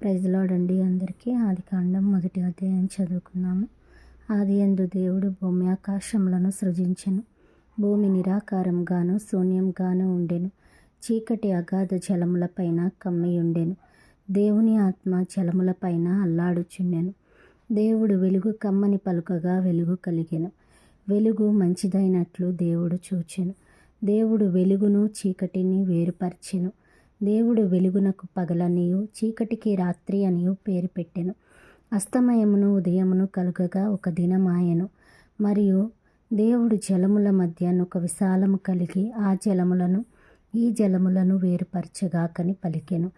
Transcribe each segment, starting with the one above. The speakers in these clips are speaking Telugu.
ప్రైజ్ లార్డ్ అండి అందరికీ. ఆదికాండం 1వ అధ్యాయం చదువుకున్నాము. ఆదియందు దేవుడు భూమి ఆకాశములను సృజించెను. భూమి నిరాకారంగాను శూన్యంగాను ఉండెను. చీకటి అగాధ జలములపైన కమ్మియుండెను. దేవుని ఆత్మ జలములపైన అల్లాడుచుండెను. దేవుడు వెలుగు కమ్మని పలుకగా వెలుగు కలిగెను. వెలుగు మంచిదైనట్లు దేవుడు చూచెను. దేవుడు వెలుగును చీకటిని వేరుపరచెను. దేవుడు వెలుగునకు పగలనియు చీకటికి రాత్రి అనియు పేరు పెట్టెను. అస్తమయమును ఉదయమును కలుగగా ఒక దినమాయెను. మరియు దేవుడు జలముల మధ్య ఒక విశాలము కలిగి ఆ జలములను ఈ జలములను వేరుపరచగాకని పలికెను.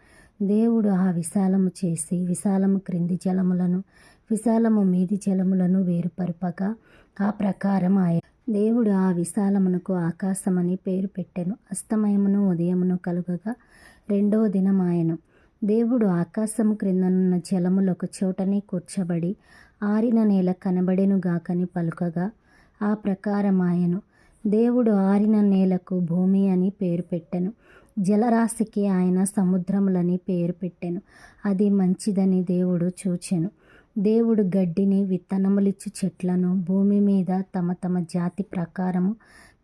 దేవుడు ఆ విశాలము చేసి విశాలము క్రింది జలములను విశాలము మీది జలములను వేరుపరుపగా ఆ ప్రకారం ఆయన. దేవుడు ఆ విశాలమునకు ఆకాశమని పేరు పెట్టెను. అస్తమయమును ఉదయమును కలుగగా 2వ దినమాయెను. దేవుడు ఆకాశము క్రిందనున్న జలములు ఒక చోటనే కూర్చబడి ఆరిన నేల కనబడెనుగాకని పలుకగా ఆ ప్రకారమాయెను. దేవుడు ఆరిన నేలకు భూమి అని పేరు పెట్టెను. జలరాశికి ఆయన సముద్రములని పేరు పెట్టెను. అది మంచిదని దేవుడు చూచెను. దేవుడు గడ్డిని విత్తనములిచ్చు చెట్లను భూమి మీద తమ తమ జాతి ప్రకారము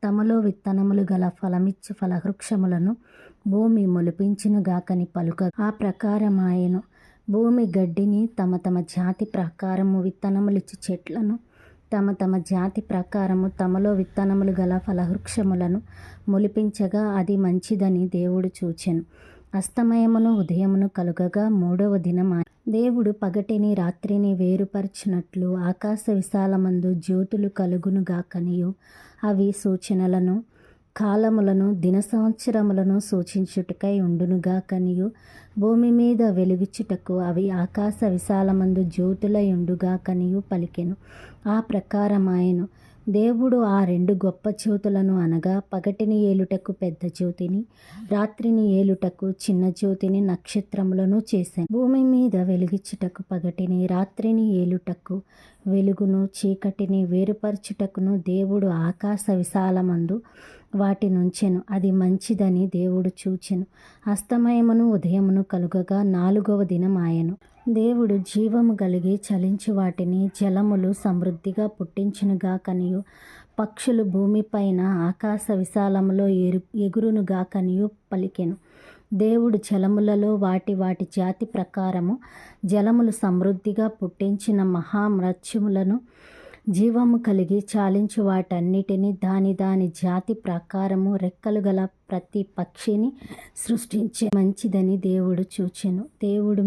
తమలో విత్తనములు గల ఫలమిచ్చు ఫలవృక్షములను భూమి మొలిపించునుగాకని పలుక ఆ ప్రకారమాయెను. భూమి గడ్డిని తమ తమ జాతి ప్రకారము విత్తనములిచ్చు చెట్లను తమ తమ జాతి ప్రకారము తమలో విత్తనములు గల ఫలవృక్షములను మొలిపించగా అది మంచిదని దేవుడు చూచెను. అస్తమయమును ఉదయమును కలుగగా 3వ దినమాయెను. దేవుడు పగటిని రాత్రిని వేరుపరచినట్లు ఆకాశ విశాలమందు జ్యోతులు కలుగునుగాకనియు అవి సూచనలను కాలములను దిన సంవత్సరములను సూచించుటకై ఉండునుగాకనియు భూమి మీద వెలుగుచుటకు అవి ఆకాశ విశాలమందు జ్యోతులై ఉండుగాకనియు పలికెను. ఆ ప్రకారమాయెను. దేవుడు ఆ 2 గొప్ప జ్యోతులను అనగా పగటిని ఏలుటకు పెద్ద జ్యోతిని రాత్రిని ఏలుటకు చిన్న జ్యోతిని నక్షత్రములను చేశాను. భూమి మీద వెలుగిచ్చుటకు పగటిని రాత్రిని ఏలుటకు వెలుగును చీకటిని వేరుపరచుటకును దేవుడు ఆకాశ విశాలమందు వాటి నుంచెను. అది మంచిదని దేవుడు చూచెను. అస్తమయమును ఉదయమును కలుగగా 4వ దినమాయెను. దేవుడు జీవము కలిగి చలించు వాటిని జలములు సమృద్ధిగా పుట్టించునుగాకనియు పక్షులు భూమిపైన ఆకాశ విశాలములో ఎగురునుగాకనియు పలికెను. దేవుడు జలములలో వాటి వాటి జాతి ప్రకారము జలములు సమృద్ధిగా పుట్టించిన మహామత్స్యములను జీవము కలిగి చాలించు వాటన్నిటిని దాని దాని జాతి ప్రకారము రెక్కలు గల ప్రతి పక్షిని సృష్టించే మంచిదని దేవుడు చూచెను. దేవుడు